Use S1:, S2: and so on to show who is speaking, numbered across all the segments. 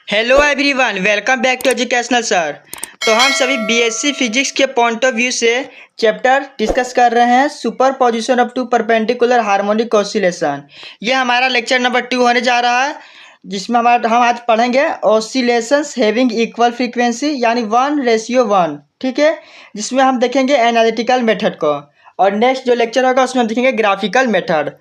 S1: Hello everyone, welcome back to educational sir. तो हम सभी बीएससी फिजिक्स के पॉइंट ऑफ व्यू से चैप्टर डिस्कस कर रहे हैं superposition of two perpendicular harmonic oscillation. ये हमारा लेक्चर नंबर 2 होने जा रहा है, जिसमें हम आज पढ़ेंगे ऑसिलेशंस हैविंग इक्वल फ्रीक्वेंसी यानी 1:1। ठीक है, जिसमें हम देखेंगे एनालिटिकल मेथड को, और नेक्स्ट जो लेक्चर होगा उसमें हम देखेंगे ग्राफिकल मेथड।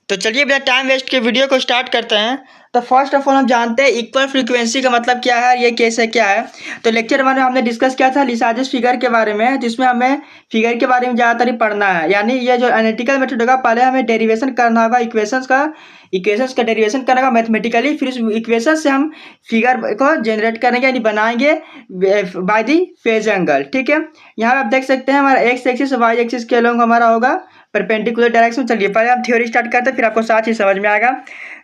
S1: तो चलिए बिना टाइम वेस्ट के वीडियो को स्टार्ट करते हैं। तो फर्स्ट ऑफ ऑल हम जानते हैं इक्वल फ्रीक्वेंसी का मतलब क्या है, ये कैसे क्या है। तो लेक्चर 1 में हमने डिस्कस किया था लिसाजस फिगर के बारे में, जिसमें हमें फिगर के बारे में ज़्यादातर ही पढ़ना है। यानी ये जो एनालिटिकल मेथड होगा, पहले हमें डेरिवेशन करना होगा इक्वेशंस का डेरिवेशन करना होगा मैथमेटिकली, फिर उस इक्वेशन से हम फिगर को जनरेट करेंगे यानी बनाएंगे बाय दी फेज एंगल। ठीक है, यहाँ पे आप देख सकते हैं हमारा एक्स एक्सिस वाई एक्सिस के अलोंग हमारा होगा परपेंडिकुलर डायरेक्शन। चलिए पहले हम थ्योरी स्टार्ट करते हैं, फिर आपको साथ ही समझ में आएगा।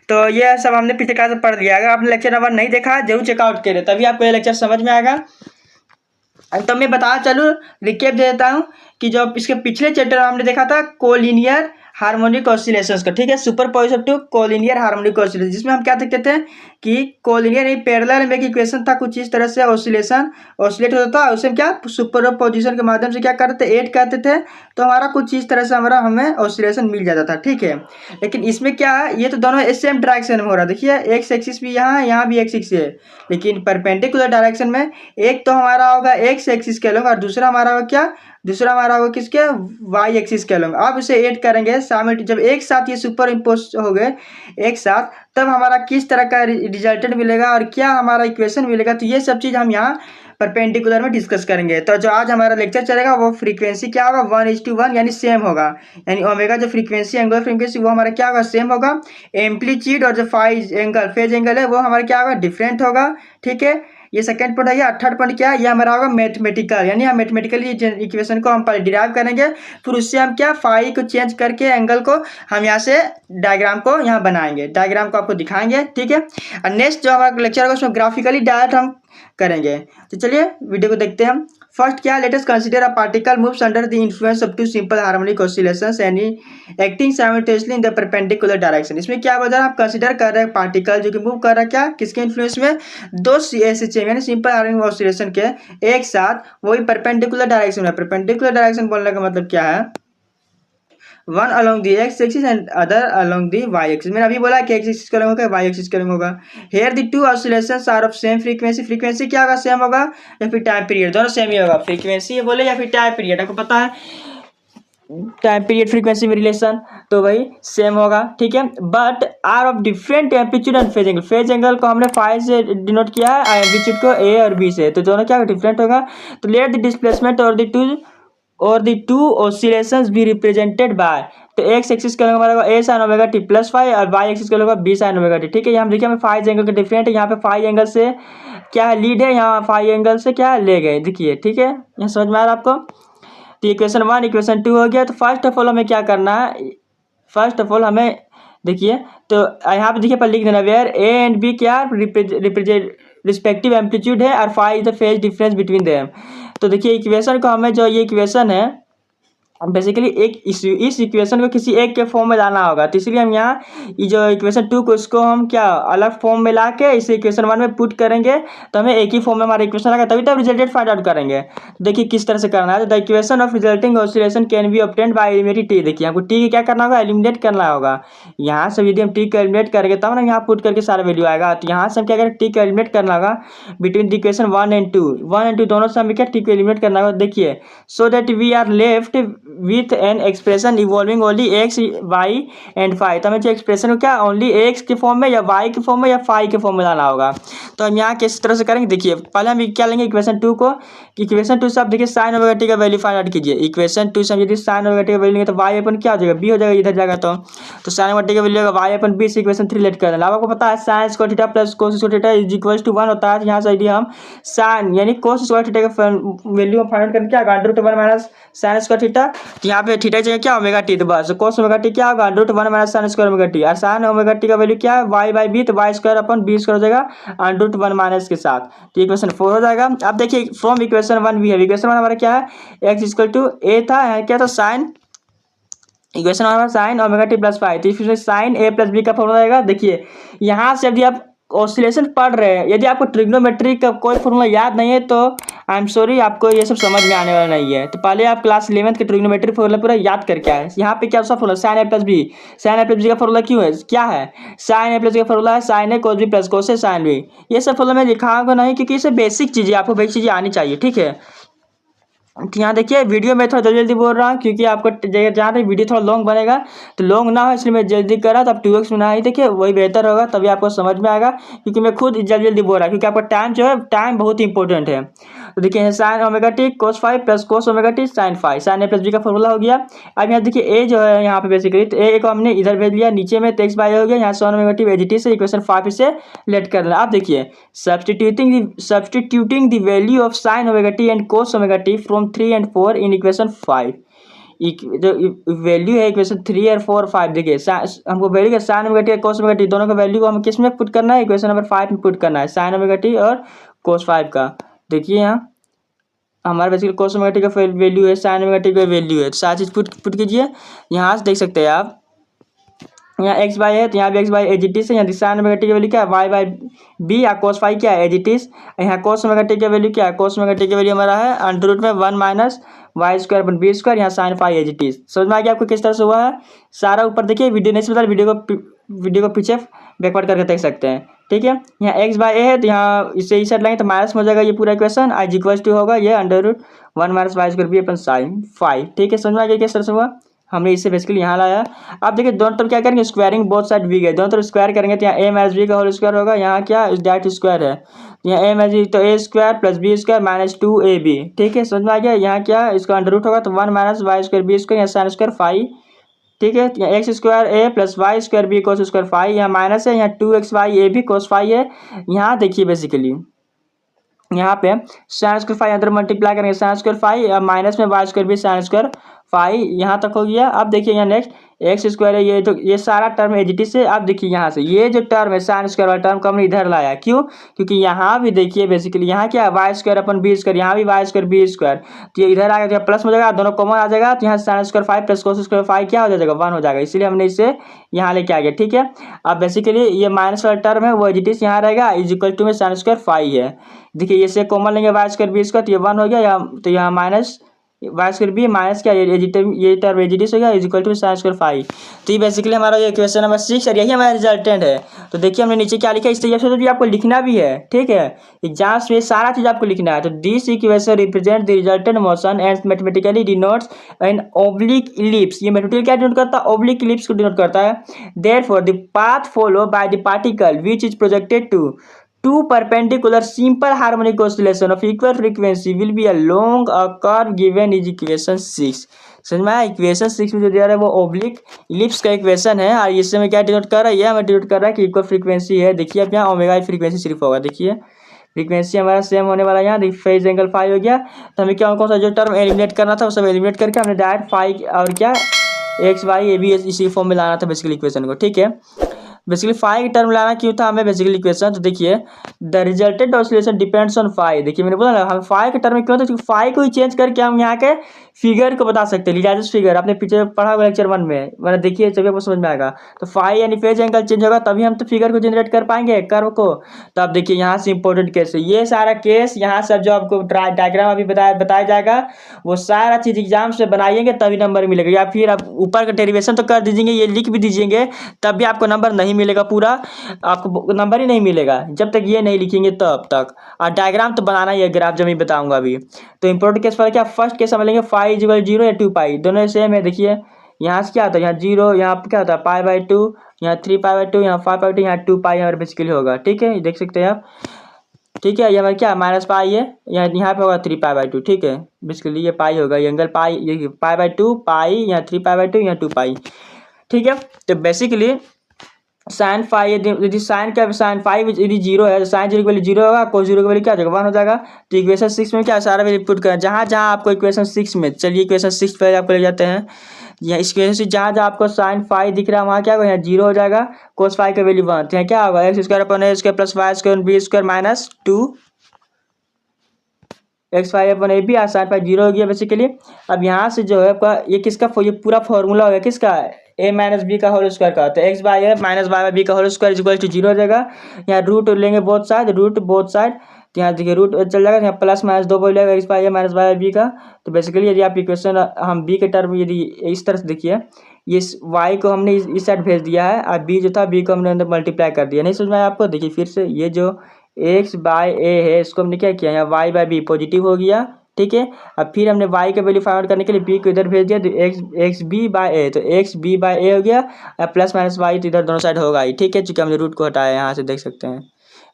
S1: तो ये सब हमने पिछले क्लास में पढ़ लिया। अगर आपने लेक्चर नंबर नहीं देखा जरूर चेकआउट करें, तभी आपको ये लेक्चर समझ में आएगा। तो मैं बता चलूँ, रिकेप दे देता हूँ कि जो इसके पिछले चैप्टर में हमने देखा था कोलिनियर हार्मोनिक ऑसिलेशंस का। ठीक है, superposition two collinear harmonic oscillation, जिसमें हम क्या देखते थे कि कोलिनियर नहीं पैरेलल में एक इक्वेशन था, कुछ इस तरह से ऑसिलेशन ऑसिलेट होता था, उसे क्या सुपरपोजिशन के माध्यम से क्या करते थे, ऐड करते थे, तो हमारा कुछ इस तरह से हमें ऑसिलेशन मिल जाता था। ठीक है, लेकिन इसमें क्या है, ये तो दोनों सेम डायरेक्शन में हो रहा है। देखिए एक्स एक्सिस भी यहाँ है, यहाँ भी एक्स एक्सिस है, लेकिन परपेंडिकुलर डायरेक्शन में एक तो हमारा होगा एक्स एक्सिस के अलोंग और दूसरा हमारा होगा क्या, दूसरा हमारा होगा किसके, वाई एक्सिस के अलोंग। अब इसे ऐड करेंगे शामिल, जब एक साथ ये सुपर इम्पोज हो गए एक साथ, तब हमारा किस तरह का रिजल्टेंट मिलेगा और क्या हमारा इक्वेशन मिलेगा। तो ये सब चीज़ हम यहाँ परपेंडिकुलर में डिस्कस करेंगे। तो जो आज हमारा लेक्चर चलेगा वो फ्रीक्वेंसी क्या होगा, 1:1 यानी सेम होगा। यानी ओमेगा जो फ्रीक्वेंसी एंगुलर फ्रीक्वेंसी वो हमारा क्या होगा, सेम होगा। एम्पलीट्यूड और जो फेज एंगल है वो हमारा क्या होगा, डिफरेंट होगा। ठीक है, ये सेकंड पॉइंट है। थर्ड पॉइंट क्या है, ये हमारा होगा मैथमेटिकल, यानी हम मैथमेटिकली इक्वेशन को हम पहले डिराइव करेंगे, फिर उससे हम क्या फाई को चेंज करके एंगल को हम यहाँ से डायग्राम को यहाँ बनाएंगे, डायग्राम को आपको दिखाएंगे। ठीक है, और नेक्स्ट जो हमारा लेक्चर होगा उसमें ग्राफिकली डायरेक्ट हम करेंगे। तो चलिए वीडियो को देखते हैं हम। फर्स्ट क्या, let us consider a particle moves under the influence of two simple harmonic oscillations and acting simultaneously in the perpendicular direction. इसमें क्या बता रहा है, आप कंसीडर कर रहे हैं पार्टिकल जो कि मूव कर रहा है क्या, किसके इन्फ्लुएंस में, दो ऐसे यानी सिंपल हार्मोनिक ऑसिलेशन के एक साथ, वही परपेंडिकुलर डायरेक्शन में। परपेंडिकुलर डायरेक्शन बोलने का मतलब क्या है, one along the x axis and other along the y axis. मैंने अभी बोला कि एक्स एक्सिस का होगा, वाई एक्सिस का होगा। Here the two oscillations are of same frequency. Frequency क्या होगा, सेम होगा, या फिर टाइम पीरियड, दोनों सेम ही होगा। फ्रीक्वेंसी बोले या फिर टाइम पीरियड, आपको पता है टाइम पीरियड फ्रीक्वेंसी में रिलेशन तो वही सेम होगा। ठीक है, but are of different amplitude and phase angle. Phase angle को हमने फाई से डिनोट किया है, एम्पलीट्यूड को ए और बी से, तो दोनों क्या डिफरेंट होगा। तो लेट द डिस्प्लेसमेंट और the two oscillations be represented by, तो एक्स एक्सिस का हमारा a sine omega t plus phi और वाई एक्सिस का होगा बी साइन ओमेगा टी। ठीक है, यहाँ देखिए हमें फाई एंगल का डिफरेंट है, यहाँ पे फाई एंगल से क्या है, लीड है, यहाँ फाई एंगल से क्या है, ले गए। देखिए ठीक है, यहाँ समझ में आ रहा है आपको। तो इक्वेशन 1 इक्वेशन 2 हो गया। तो फर्स्ट ऑफ ऑल हमें क्या करना है, फर्स्ट ऑफ ऑल हमें देखिए, तो यहाँ पे देखिए पर लिख देना वेयर ए एंड बी क्या रिप्रेजेंट रिस्पेक्टिव एम्पलीट्यूड है और phi is the phase difference between them. तो देखिए इक्वेशन को हमें, जो ये इक्वेशन है बेसिकली एक इस इक्वेशन को किसी एक के फॉर्म में लाना होगा। तो इसलिए हम यहाँ ये जो इक्वेशन 2 को उसको हम क्या अलग फॉर्म में ला के इसे इक्वेशन 1 में पुट करेंगे, तो हमें एक ही फॉर्म में हमारा इक्वेशन आएगा, तभी तब रिजल्टेड फाइंड आउट करेंगे। देखिए किस तरह से करना है। The equation of resulting oscillation can be obtained by eliminating T. देखिए हमको टी क्या करना होगा, एलिमिनेट करना होगा। यहाँ से यदि हम टी को एलिमिनेट करेंगे तब ना यहाँ पुट करके सारा वैल्यू आएगा। तो यहाँ से हम क्या करें, टी को एलिमिनेट करना होगा बिटवीन द इक्वेशन 1 एंड 2 दोनों से हमें क्या टी को एलिमिनेट करना होगा। देखिए so that we are left with an expression involving only x y and phi. तो हमें जो एक्सप्रेशन को क्या ओनली एक्स के फॉर्म में या वाई के फॉर्म में या फाई के फॉर्म में लाना होगा। तो हम यहाँ किस तरह से करेंगे, देखिए पहले हम क्या लेंगे इक्वेशन 2 को, इक्वेशन 2 से आप देखिए साइन ओमेगा टी का वैल्यू फाइंड आउट कीजिए। इक्वेशन 2 से हम यदि साइन ओमेगा टी का वैल्यू लेंगे तो वाई अपन क्या हो जाएगा, बी हो जाएगा, इधर जाएगा तो साइन ओमेगा टी का वैल्यू होगा वाई अपन बी से इक्वेशन 3 लेट कर देना। अब आपको पता है sine square theta plus cos square theta is equal to 1 होता है। यहाँ से यदि हम साइन यानी कोस स्क्वायर थीटा का वैल्यू हम फाइंड आउट करेंगे क्या, √1 माइनस साइन स्क्वायर थीटा। तो यहाँ पे थीटा जगह क्या ओमेगा टी, तो बस कोस ओमेगा टी क्या होगा, √1 minus sine square omega t. और साइन ओमेगा टी का वैल्यू क्या है, वाई बाई बी, तो y square upon b square हो जाएगा √1 माइनस के साथ। तो इक्वेशन 4 हो जाएगा। अब देखिए फ्रॉम इक्वेशन 1 वी है, इक्वेशन 1 हमारा क्या है, एक्स इक्वल टू ए था, क्या था साइन, इक्वेशन हमारा sine omega t plus phi. तो इसमें साइन ए प्लस बी का फॉर्मूला आएगा। देखिए यहाँ से यदि आप ऑसिलेशन पढ़ रहे हैं, यदि आपको ट्रिग्नोमेट्री का कोई फॉर्मूला याद नहीं है तो आई एम सॉरी, आपको ये सब समझ में आने वाला नहीं है। तो पहले आप क्लास 11th के ट्रिग्नोमेट्री फॉर्मूला पूरा याद करके आए। यहाँ पे क्या सा formula, sign a plus B. Sign a plus b का फॉर्मूला क्यों है, क्या है? साइन ए प्लस बी का फॉर्मूला है साइन ए कोस बी प्लस कोस ए साइन बी। ये सब फॉर्मूला मैं लिखाऊंगा नहीं, क्योंकि ये बेसिक चीज़ें, आपको बेसिक चीज़ें आनी चाहिए, ठीक है। तो यहाँ देखिए वीडियो में थोड़ा जल्दी जल्दी बोल रहा हूँ, क्योंकि आपको जहाँ तक वीडियो थोड़ा लॉन्ग बनेगा तो लॉन्ग ना हो, इसलिए मैं जल्दी कर रहा, तो आप 2x में ना ही देखिए, वही बेहतर होगा, तभी आपको समझ में आएगा। क्योंकि मैं खुद जल्दी जल्दी बोल रहा हूँ, क्योंकि आपका टाइम जो है, टाइम बहुत ही इंपॉर्टेंट है। तो देखिए sine omega t cos 5 plus cos omega t sine 5, sine a plus b का फॉर्मूला हो गया। अब यहाँ देखिए ए जो है यहाँ पे बेसिकली, तो ए को हमने इधर भेज लिया नीचे में, तो एक्स बाई हो गया, यहाँ साइन ओमेगा टी वेजिटी से इक्वेशन 5 से लेट कर लेना। अब देखिए substituting the value of sine omega T and cos omega T from 3 and 4 in equation 5। जो वैल्यू है इक्वेशन 3 और 4 5, देखिए हमको वैल्यू साइन ओमेगा टी और कोस ओमेगा टी दोनों का वैल्यू को हम किस में पुट करना है, इक्वेशन नंबर 5 में पुट करना है, साइन ओमेगा टी और कोस 5 का। देखिए यहाँ हमारे बेसिकली कोस ओमेगा टी का वैल्यू है, साइन ओमेगा टी का वैल्यू है, तो सारी चीज़ पुट कीजिए। यहाँ से देख सकते हैं आप, यहाँ एक्स बाई है तो यहाँ भी एक्स बाई एजिटिस है, यहाँ साइन ओमेगा टी की वैल्यू क्या है वाई बाई बी, या कोस फाई क्या है एजिटिस, यहाँ कोस ओमेगा टी की वैल्यू क्या है, कोस ओमेगा टी की वैल्यू हमारा है अंडर रूट में 1 minus y square upon b square, यहाँ साइन फाई एजिटिस। समझ में आ गया आपको किस तरह से हुआ है सारा। ऊपर देखिए वीडियो नहीं समझा, वीडियो को पीछे बैकवर्ड करके देख सकते हैं, ठीक है। यहाँ एक्स बाई ए है तो यहाँ इससे इस साइड लाएंगे तो माइनस में हो जाएगा ये पूरा इक्वेशन, आई इक्वल टू होगा ये under root 1 minus y square b अपन साइन 5, ठीक है। समझ में आ गया किस तरह से हुआ, हमने इसे बेसिकली यहाँ लाया। आप देखिए दोनों तरफ क्या करेंगे, स्क्वायरिंग बोथ साइड वी गए, दोनों तरफ स्क्वायर करेंगे तो यहाँ ए माइनस बी का होल स्क्वायर होगा, यहाँ क्या डायरेक्ट स्क्वायर है, यहाँ ए माइनस बी तो a square plus b square minus 2ab, ठीक है। समझ में आ गया। यहाँ क्या इसका अंडर रूट होगा तो 1 minus y square b square, यहाँ साइन स्क्वायर 5, ठीक है। यहाँ x square a plus y square b cos square 5, यहाँ माइनस है, यहाँ 2x वाई ए भी कोस 5 है। यहाँ देखिए बेसिकली यहाँ पे साइन स्क्वायर 5 अंदर मल्टीप्लाई करेंगे, साइन स्क्वायर 5 माइनस में वाई स्क्वायर भी साइन स्क्वायर 5, यहाँ तक हो गया। अब देखिए यहाँ नेक्स्ट एक्स स्क्वायर है, ये तो ये सारा टर्म एजिटी से। अब देखिए यहाँ से ये जो टर्म है साइन स्क्वायर वाला टर्म को हमने इधर लाया, क्यों? क्योंकि यहाँ भी देखिए बेसिकली यहाँ क्या है y square upon b square, यहाँ भी वाई स्क्वायर बी स्क्वायर, तो ये इधर आ गया प्लस हो जाएगा, दोनों कॉमन आ जाएगा, तो यहाँ sine square 5 plus cos square 5 क्या हो जाएगा 1 हो जाएगा, इसलिए हमने इसे यहाँ लेके आ गया, ठीक है। अब बेसिकली ये माइनस वाला टर्म है वो एजिटी यहाँ रहेगा, इज इक्वल टू में साइन स्क्वायर 5 है। देखिए ये से कॉमन लेंगे वाई स्क्वायर बी स्क्वायर, तो ये 1 हो गया, यहाँ तो यहाँ minus y square b minus क्या ये टर्म एजिटिस हो गया is equal to sine square 5। तो ये बेसिकली हमारा ये क्वेश्चन नंबर 6 और यही हमारा रिजल्टेंट है। तो देखिए हमने नीचे क्या लिखा है, इस तरीके से भी आपको लिखना भी है, ठीक है। एग्जाम्स में सारा चीज आपको लिखना है। तो this equation represent the resultant motion and mathematically denotes an oblique ellipse. ये मैथमेटिकली क्या डिनोट करता है, ओब्लिक इलिप्स को डिनोट करता है। Therefore the path follow by the particle which is projected to two perpendicular simple harmonic oscillation of equal frequency will be along a curve given is equation 6। समझ में आया। Equation 6 में जो दिया रहा है वो ओब्लिक इलिप्स का इक्वेशन है, और इससे में क्या डिनोट कर रहा है, ये हमें डिनोट कर रहा है कि इक्वल फ्रीक्वेंसी है। देखिए अब यहाँ ओमेगा फ्रीक्वेंसी सिर्फ होगा, देखिए फ्रीक्वेंसी हमारा सेम होने वाला है। यहाँ देखिए फेज एंगल 5 हो गया, तो हमें क्या कौन सा जो टर्म एलिमिनेट करना था वो सब एलिमिनेट करके हमने डायरेक्ट 5 और क्या एक्स वाई ए बी इसी फॉर्म में लाना था बेसिकली इक्वेशन को, ठीक है। बेसिकली फाई की टर्म लाना क्यों था हमें बेसिकली इक्वेशन, तो देखिए the resultant oscillation depends on phi. देखिए मैंने बोला ना हम फाई के टर्म में क्यों, तो फाई को ही चेंज करके हम यहाँ के फिगर को बता सकते हैं, लिजाजस फिगर आपने पीछे पढ़ा होगा लेक्चर 1 में, मैंने देखिए जब आपको समझ में आएगा। तो फाई यानी फेज एंगल चेंज होगा तभी हम तो फिगर को जनरेट कर पाएंगे कर्व को। तो आप देखिए यहाँ से इंपॉर्टेंट केस है ये सारा केस, यहाँ सब जो आपको डायग्राम अभी बताया जाएगा वो सारा चीज एग्जाम से बनाइएंगे तभी नंबर मिलेगा, या फिर आप ऊपर का डेरिवेशन तो कर दीजिएंगे, ये लिख भी दीजिएंगे तब भी आपको नंबर नहीं मिलेगा, पूरा आपको नंबर ही नहीं मिलेगा जब तक ये नहीं लिखेंगे तब तक। और डायग्राम तो बनाना ही है, ग्राफ जो मैं बताऊंगा अभी। तो इंपॉर्टेंट केस पर क्या फर्स्ट केस समझ लेंगे, फाई इज इक्वल 0 या 2 पाई दोनों सेम है। देखिए यहाँ से क्या होता है, यहाँ 0 यहाँ क्या होता है पाई बाई 2, यहाँ 3 पाई बाई 2, यहाँ 5 पाई 2, यहाँ 2 पाई हमारे बेसिकली होगा, ठीक है देख सकते हैं आप, ठीक है। ये हमारा क्या माइनस पाई है, यहाँ पे होगा 3 पाई बाई 2, ठीक है बेसिकली ये पाई होगा, ये एंगल पाई, ये पाई बाई 2 पाई, यहाँ 3 पाई बाई 2, यहाँ 2 पाई, ठीक है। तो बेसिकली साइन फाइव यदि साइन फाइव यदि 0 है तो साइन 0 की वैल्यू 0 होगा, कोस 0 की वैल्यू क्या हो जाएगा 1 हो जाएगा। तो इक्वेशन 6 में क्या सारा वैल्यू पुट करें, जहाँ जहाँ आपको इक्वेशन 6 में, चलिए इक्वेशन 6 पे आपको ले जाते हैं। यहाँ इस इक्वेशन से जहाँ जहाँ आपको साइन 5 दिख रहा है वहाँ क्या होगा, यहाँ 0 हो जाएगा, कोस 5 का वैल्यू 1, तो यहाँ क्या होगा x square upon a square plus y square b square minus 2 x y upon a b, sine 5 0 हो गया बेसिकली। अब यहाँ से जो है आपका ये किसका ये पूरा फॉर्मूला हो गया किसका, ए माइनस बी का होल स्क्वायर का, तो x by a minus y by b का होल स्क्वायर इक्वल टू 0 हो जाएगा। यहाँ रूट लेंगे both side, root both side, तो यहाँ देखिए रूट चल जाएगा, यहाँ प्लस माइनस 2 बोल जाएगा x by a minus y by b का। तो बेसिकली यदि आप इक्वेशन हम बी के टर्म यदि इस तरह से देखिए, ये वाई को हमने इस साइड भेज दिया है और बी जो था बी को हमने अंदर मल्टीप्लाई कर दिया। नहीं समझ में आया आपको? देखिए फिर से, ये जो एक्स बाई ए है इसको हमने क्या किया, यहाँ वाई बाई बी पॉजिटिव हो गया, ठीक है। अब फिर हमने y का वैल्यू फाइंड आउट करने के लिए b को इधर भेज दिया, तो एक्स बी बाई ए, तो एक्स बी बाई ए हो गया। अब प्लस माइनस वाई तो इधर दोनों साइड होगा ही, ठीक है। चूंकि हमने रूट को हटाया, यहाँ से देख सकते हैं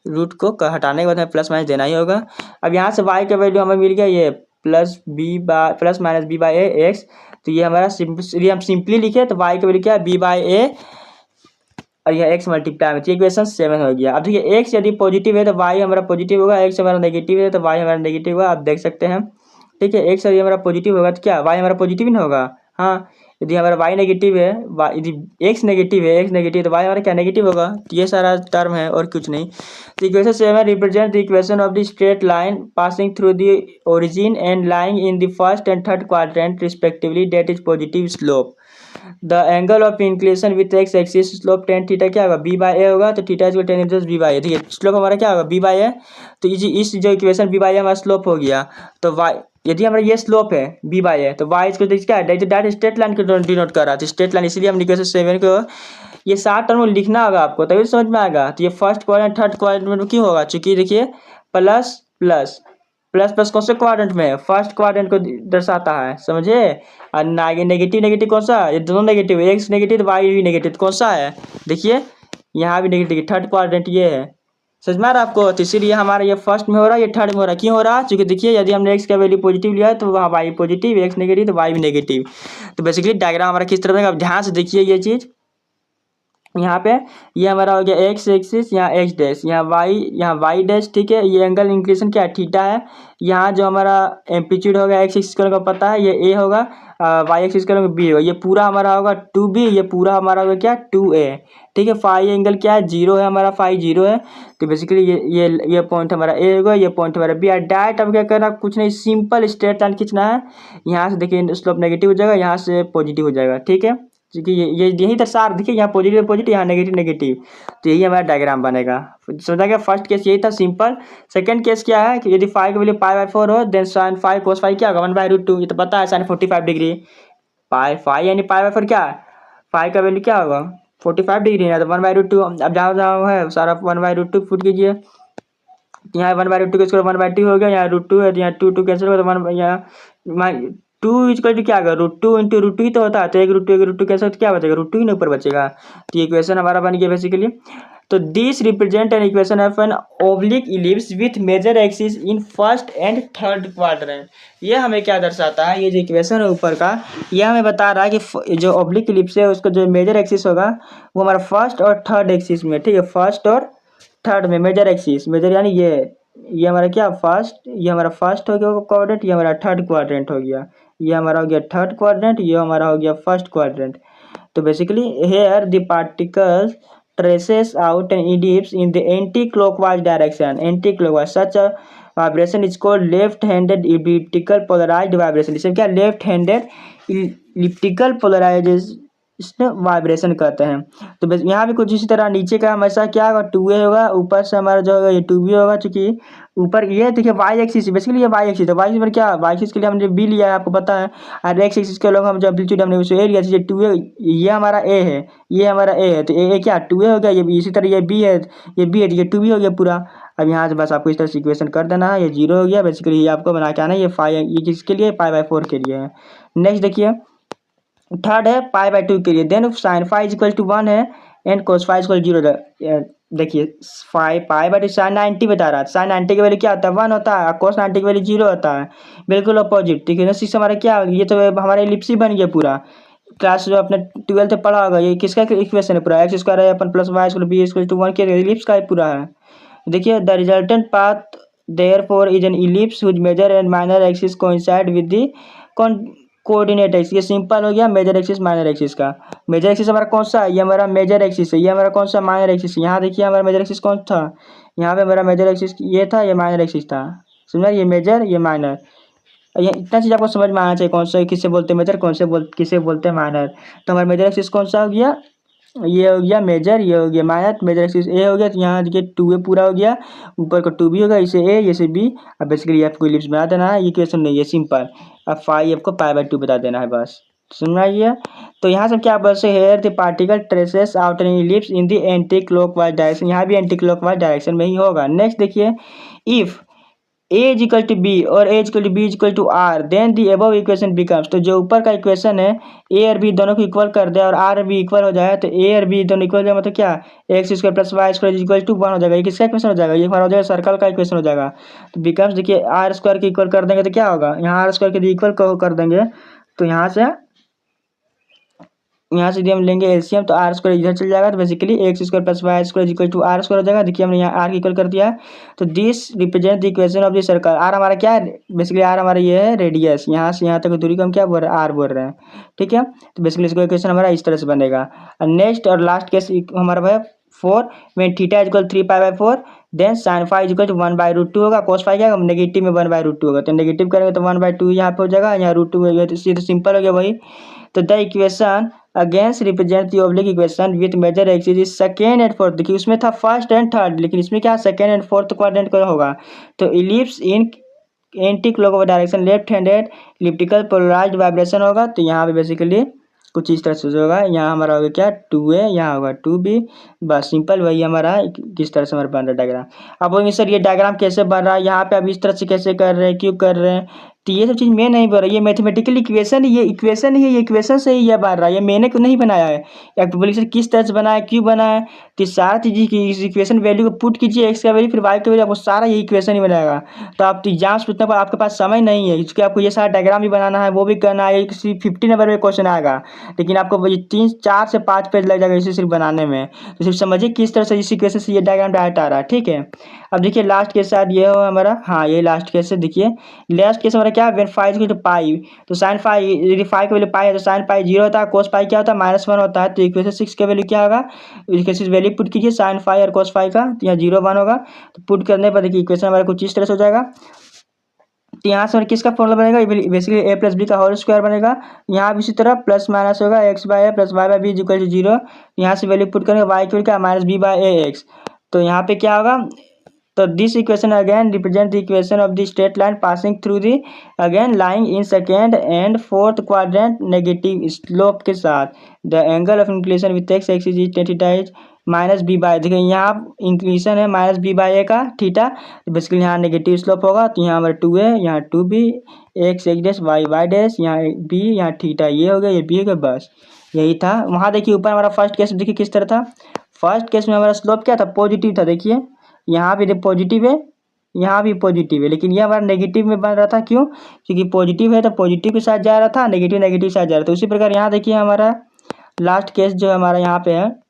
S1: रूट को हटाने के बाद हमें प्लस माइनस देना ही होगा। अब यहाँ से y का वैल्यू हमें मिल गया ये plus minus b by a x. तो ये हमारा यदि हम सिंपली लिखे तो y का वैल्यू क्या है, बी बाई ए और यह x मल्टीप्लाई में, तो इक्वेशन 7 हो गया। अब देखिए x यदि पॉजिटिव है तो y हमारा पॉजिटिव होगा, x हमारा नेगेटिव है तो y हमारा नेगेटिव होगा, आप देख सकते हैं, ठीक है। x यदि हमारा पॉजिटिव होगा तो क्या y हमारा पॉजिटिव ही ना होगा? हाँ, यदि हमारा y नेगेटिव है, यदि x नेगेटिव है, x नेगेटिव तो y हमारा क्या नेगेटिव होगा। तो ये सारा टर्म है और कुछ नहीं। तो equation 7 represent the equation of the straight line passing through the origin and lying in the first and third quadrant respectively that is positive slope. The angle of inclination with x axis slope tan theta क्या होगा, b by a होगा, तो theta equal tan into b by a. देखिए slope हमारा क्या होगा, b by ए। तो इस जो इक्वेशन बी बाई ए हमारा स्लोप हो गया, तो वाई यदि हमारा ये स्लोप है बी बाई ए, तो वाई इसको क्या है, डायरेक्ट स्ट्रेट लाइन को डिनोट कर रहा है, स्ट्रेट लाइन, इसलिए हम इक्वेशन 7 को ये 7 टर्म लिखना होगा आपको, तभी समझ में आएगा। तो ये फर्स्ट क्वाड्रेंट थर्ड क्वाड्रेंट में क्यों होगा, चूंकि देखिए प्लस प्लस प्लस प्लस कौन से क्वाड्रेंट में है, फर्स्ट क्वाड्रेंट को दर्शाता है, समझे। और नेगेटिव नेगेटिव कौन सा, ये दोनों नेगेटिव, एक्स नेगेटिव वाई भी नेगेटिव, कौन सा है, देखिए यहाँ भी नेगेटिव, थर्ड क्वाड्रेंट ये है, समझ में आ रहा है आपको। तो इसीलिए हमारा ये फर्स्ट में हो रहा है, ये थर्ड में हो रहा है, क्यों हो रहा है, क्योंकि देखिए यदि हमने एक्स का वैल्यू पॉजिटिव लिया है तो वहाँ वाई पॉजिटिव, एक्स नेगेटिव तो वाई भी नेगेटिव। तो बेसिकली डायग्राम हमारा किस तरह बनेगा, अब ध्यान से देखिए ये चीज़। यहाँ पे ये हमारा हो गया एक्स एक्सिस, यहाँ एक्स डैश, यहाँ वाई डैश, ठीक है। ये एंगल इंक्लिनेशन क्या है, थीटा है। यहाँ जो हमारा एम्पलीट्यूड होगा एक्स एक्सिस का पता है, ये ए होगा, वाई एक्सिस का बी होगा। ये पूरा हमारा होगा 2b, ये पूरा हमारा होगा क्या 2a, ठीक है। फाई एंगल क्या है, 0 है, हमारा फाई 0 है। तो बेसिकली ये पॉइंट हमारा ए होगा, ये पॉइंट हमारा बी है। डायरेक्ट अब क्या करना, कुछ नहीं, सिंपल स्ट्रेट लाइन खींचना है। यहाँ से देखिए स्लोप नेगेटिव हो जाएगा, यहाँ से पॉजिटिव हो जाएगा, ठीक है। क्योंकि ये यही दर्शा, देखिए यहाँ पॉजिटिव पॉजिटिव, यहाँ नेगेटिव नेगेटिव, तो यही हमारा डायग्राम बनेगा। समझा गया। फर्स्ट केस यही था सिंपल। सेकंड केस क्या है कि यदि फाई का वैल्यू पाई बाई 4 हो, then sine phi cos phi क्या होगा 1/√2, ये तो पता है, साइन 45 डिग्री। पाई फाई यानी पाई बाई 4 क्या है, फाई का वैल्यू क्या होगा 45 डिग्री है, तो 1/√2। अब जहाँ जहाँ है सारा 1/√2 फुट कीजिए, यहाँ 1/√2 का स्क्वायर 1/2 हो गया, यहाँ √2 है, तो यहाँ 2 कैंसिल होगा, तो 1 यहाँ 2 इक्वल टू क्या होगा, √2 इंटू √2 ही तो होता है, तो एक √2 कैसे, तो क्या बचेगा, √2 ही ना ऊपर बचेगा। तो ये इक्वेशन हमारा बन गया बेसिकली। तो this represent an equation of an oblique ellipse with major axis in first and third quadrant. ये हमें क्या दर्शाता है, ये जो इक्वेशन है ऊपर का, ये हमें बता रहा है कि जो ऑब्लिक इलिप्स है उसका जो मेजर एक्सिस होगा वो हमारा फर्स्ट और थर्ड एक्सिस में, ठीक है, फर्स्ट और थर्ड में मेजर एक्सिस, मेजर यानी ये हमारा क्या फर्स्ट, ये हमारा फर्स्ट हो गया क्वाड्रेंट, ये हमारा थर्ड क्वाड्रेंट हो गया, ये हमारा हो गया थर्ड क्वाड्रेंट, ये हमारा हो गया फर्स्ट क्वाड्रेंट। तो basically here the particles traces out an ellipse in the anti-clockwise direction. Anti-clockwise, such a vibration is called left-handed elliptical polarized vibration. इसे क्या left-handed elliptical polarization वाइब्रेशन कहते हैं। तो बस यहाँ भी कुछ इसी तरह नीचे का हमेशा क्या होगा 2a होगा, ऊपर से हमारा जो होगा ये 2b होगा, चूंकि ऊपर ये देखिए वाई एक्सिस, बेसिकली ये वाई एक्सिस है, वाई एक्सिस में क्या, वाई एक्सिस के लिए हमने बी लिया है आपको पता है, और एक्स एक्सिस के लोग हम जो एम्पलीट्यूड हमने उसे ए लिया, जैसे 2a, ये हमारा ए है, ये हमारा ए है, तो ए क्या 2a हो गया, ये इसी तरह ये बी है, ये बी है, तो ये 2b हो गया पूरा। अब यहाँ से बस आपको इस तरह से इक्वेशन कर देना है, ये 0 हो गया, बेसिकली ये आपको बना के आना है, ये फाई ये किसके लिए, पाई बाई 4 के लिए है। नेक्स्ट देखिए थर्ड है पाई बाई 2 के लिए, then sine phi is equal to 1 है एंड कोस फाई इक्वल 0। देखिए फाई पाई बाई साइन 90 बता रहा है, साइन 90 की वैल्यू क्या होता है 1 होता है, कोस 90 की वैल्यू 0 होता है, बिल्कुल अपोजिट, ठीक है ना। सिक्स हमारा क्या, ये तो हमारा इलिप्स ही बन गया पूरा, क्लास जो अपने 12th में पढ़ा होगा, ये किसका इक्वेशन है पूरा, एक्स स्क्वायर है अपन plus y square b equal to 1 के इलिप्स का ही पूरा है। देखिए the resultant path therefore is an ellipse whose major and minor axis coincide with the coordinate axis. ये सिंपल हो गया मेजर एक्सिस माइनर एक्सिस का। मेजर एक्सिस हमारा कौन सा है, ये हमारा मेजर एक्सिस है, ये हमारा कौन सा माइनर एक्सिस है। यहाँ देखिए हमारा मेजर एक्सिस कौन था, यहाँ पे हमारा मेजर एक्सिस ये था, ये माइनर एक्सिस था, समझा, ये मेजर ये माइनर, ये इतना चीज़ आपको समझ में आना चाहिए, कौन सा किसे बोलते हैं मेजर, किसे बोलते हैं माइनर। तो हमारा मेजर एक्सिस कौन सा हो गया, ये हो गया मेजर, ये हो गया माइनर। मेजर एक्सिस ए हो गया, तो यहाँ देखिए 2a पूरा हो गया, ऊपर का 2b होगा, इसे a इसे b। अब बेसिकली आपको इलिप्स बना देना है, ये क्वेश्चन नहीं है सिंपल। अब फाई आपको π/2 बता देना है बस, सुनाइए। तो यहाँ से क्या बस here the particle traces out an ellipse in the anticlockwise direction, यहाँ भी एंटी क्लॉकवाइज डायरेक्शन में ही होगा। नेक्स्ट देखिए, if a is equal to b और a is equal to b is equal to r then the above equation becomes, तो जो ऊपर का इक्वेशन है a और b दोनों को इक्वल कर दे और r और b इक्वल हो जाए, तो a और b दोनों इक्वल हो जाए, मतलब क्या, x square plus y square is equal to 1 हो जाएगा। ये किसका इक्वेशन हो जाएगा, ये हमारा हो जाएगा सर्कल का इक्वेशन हो जाएगा। तो बिकम्स, देखिए आर स्क्वायर के इक्वल कर देंगे तो क्या होगा, यहाँ आर स्क्वायर के इक्वल कर देंगे, तो यहाँ से यदि हम लेंगे एलसीएम तो आर स्क्वायर इधर चल जाएगा, तो basically x square plus y square equal to r square हो जाएगा। देखिए हमने यहाँ आर इक्वल कर दिया है। तो this represent the equation of the circle. R हमारा क्या है, बेसिकली आर हमारा ये है रेडियस, यहाँ से यहाँ तक दूरी को हम क्या बोल रहे हैं, आर बोल रहे हैं, ठीक है। तो बेसिकली इसका इक्वेशन हमारा इस तरह से बनेगा। नेक्स्ट और लास्ट केस हमारा है 4 में theta equal 3π/4 then sine phi equal to 1/√2 होगा, कोस फाई क्या नेगेटिव में 1/√2 होगा, तो नेगेटिव करेंगे तो 1/2 यहाँ पे हो जाएगा, यहाँ √2 तो सीधे सिंपल हो गया वही। तो the equation against represent the oblique equation with major axis is second and fourth. देखिए उसमें था फर्स्ट एंड थर्ड, लेकिन इसमें क्या सेकेंड एंड फोर्थ क्वाड्रेंट का होगा। तो ellipse in anticlockwise direction left handed elliptical polarised vibration होगा। तो यहाँ पे बेसिकली कुछ इस तरह से होगा, यहाँ हमारा होगा क्या 2a, यहाँ होगा 2b, बस सिंपल वही हमारा किस तरह से हमारा बन रहा है डायग्राम। अब बोलेंगे सर ये डायग्राम कैसे बन रहा है, यहाँ पे अब इस तरह से कैसे कर रहे हैं, क्यों कर रहे हैं, तो ये सब चीज़ मैं नहीं बन रहा, ये मैथमेटिकल इक्वेशन, ये इक्वेशन ही है, ये इक्वेशन से ही ये बन रहा है, ये मैंने नहीं बनाया है। या बोलिए सर किस तरह से बनाया, क्यों बनाया, तो सारा चीज़ की इस इक्वेशन वैल्यू को पुट कीजिए, एक्स का वैल्यू फिर वाई का वैल्यू, आपको सारा ये इक्वेशन ही बनाएगा। तो आप एग्जाम्स पूछने पर आपके पास समय नहीं है, इसके आपको ये सारा डायग्राम भी बनाना है, वो भी करना है, किसी 50 नंबर में क्वेश्चन आएगा, लेकिन आपको ये 4 से 5 पेज लग जाएगा इसे सिर्फ बनाने में। तो सिर्फ समझिए किस तरह से इस इक्वेशन से ये डायग्राम डायरेक्ट आ रहा है, ठीक है। अब देखिए लास्ट केस साथ ये हो हमारा, हाँ ये लास्ट केस है। देखिए लास्ट केस हमारा क्या है, फाई इक्वल टू पाई, तो साइन फाई, यदि फाई का वैल्यू पाई है तो साइन पाई 0 होता है, कोस पाई क्या होता है -1 होता है। तो इक्वेशन 6 का वैल्यू क्या होगा, इक्वेशन वैल्यू पुट कीजिए साइन फाई और कोस फाई का, तो यहाँ 0 1 होगा। तो पुट करने पर देखिए इक्वेशन हमारा कुछ इस तरह से हो जाएगा। तो यहाँ से किसका फॉर्मूला बनेगा, बेसिकली a + b का होल स्क्वायर बनेगा। यहाँ भी इसी तरह प्लस माइनस होगा, x/a + y/b = 0। यहाँ से वैल्यू पुट करेंगे, y इक्वल क्या -b/ax। तो यहाँ पे क्या होगा, तो this equation again represent the equation of the straight line passing through the again lying in second and fourth quadrant negative slope के साथ। The angle of inclination with x axis is theta is -b/, देखिए यहाँ inclination है -b/a का theta, तो basically यहाँ negative slope होगा। तो यहाँ हमारा 2a, यहाँ 2b, x dash y dash, यहाँ b, यहाँ थीटा, ये हो गया, ये b हो गया, बस यही था। वहाँ देखिए ऊपर हमारा फर्स्ट केस देखिए किस तरह था, फर्स्ट केस में हमारा स्लोप क्या था, पॉजिटिव था। देखिए यहाँ भी पॉजिटिव है, यहाँ भी पॉजिटिव है, लेकिन ये हमारा नेगेटिव में बन रहा था, क्यों, क्योंकि पॉजिटिव है तो पॉजिटिव के साथ जा रहा था, नेगेटिव नेगेटिव के साथ जा रहा था। उसी प्रकार यहाँ देखिए हमारा लास्ट केस जो हमारा यहाँ पे है,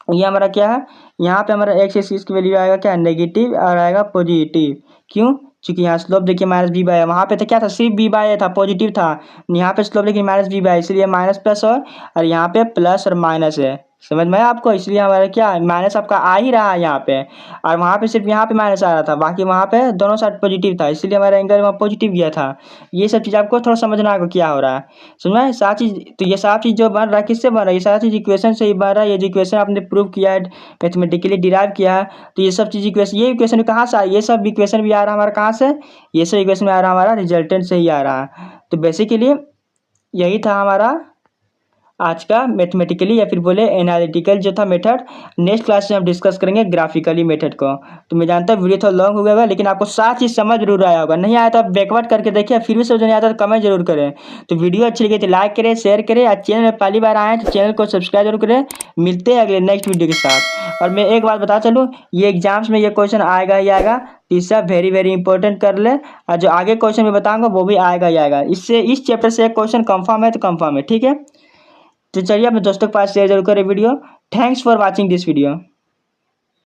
S1: ये हमारा क्या है, यहाँ पे हमारा एक्स एक्सिस की वैल्यू आएगा क्या नेगेटिव और आएगा पॉजिटिव, क्यों, क्योंकि यहाँ स्लोप देखिए -b/a, वहाँ पे तो क्या था सिर्फ b/a था, पॉजिटिव था, यहाँ पे स्लोप लेकिन -b/a, इसलिए माइनस प्लस और यहाँ पे प्लस और माइनस है, समझ में आया आपको। इसलिए हमारा क्या माइनस आपका आ ही रहा है यहाँ पे, और वहाँ पे सिर्फ यहाँ पे माइनस आ रहा था, बाकी वहाँ पे दोनों साइड पॉजिटिव था, इसलिए हमारा एंगल वहाँ पॉजिटिव गया था। ये सब चीज़ आपको थोड़ा समझना होगा क्या हो रहा है, समझ में सारा चीज़। तो ये सारा चीज़ जो बन रहा है किससे बन रहा है, ये सारा चीज़ इक्वेशन से ही बन रहा है। ये जो इक्वेशन आपने प्रूव किया है, मैथमेटिकली डिराइव किया है, तो ये सब चीज़ इक्वेशन, ये इक्वेशन कहाँ से आ, ये सब इक्वेशन भी आ रहा है हमारा कहाँ से, ये सब इक्वेशन में आ रहा है हमारा रिजल्टेंट से ही आ रहा है। तो बेसिकली यही था हमारा आज का मैथमेटिकली या फिर बोले एनालिटिकल जो था मेथड। नेक्स्ट क्लास में हम डिस्कस करेंगे ग्राफिकली मेथड को। तो मैं जानता हूँ वीडियो थोड़ा लॉन्ग हो गया, लेकिन आपको सारी चीज़ समझ जरूर आया होगा, नहीं आया तो आप बैकवर्ड करके देखिए, फिर भी समझ नहीं आता तो कमेंट जरूर करें। तो वीडियो अच्छी लगी तो लाइक करें, शेयर करें, और चैनल में पहली बार आए तो चैनल को सब्सक्राइब जरूर करें। मिलते हैं अगले नेक्स्ट वीडियो के साथ। और मैं एक बात बता चलूँ, ये एग्जाम्स में ये क्वेश्चन आएगा ही आएगा, तीसरा वेरी वेरी इंपॉर्टेंट कर ले, और जो आगे क्वेश्चन मैं बताऊँगा वो भी आएगा ही आएगा। इससे इस चैप्टर से एक क्वेश्चन कंफर्म है तो कंफर्म है, ठीक है। तो चलिए अपने दोस्तों के पास शेयर जरूर करें video. Thanks for watching this video.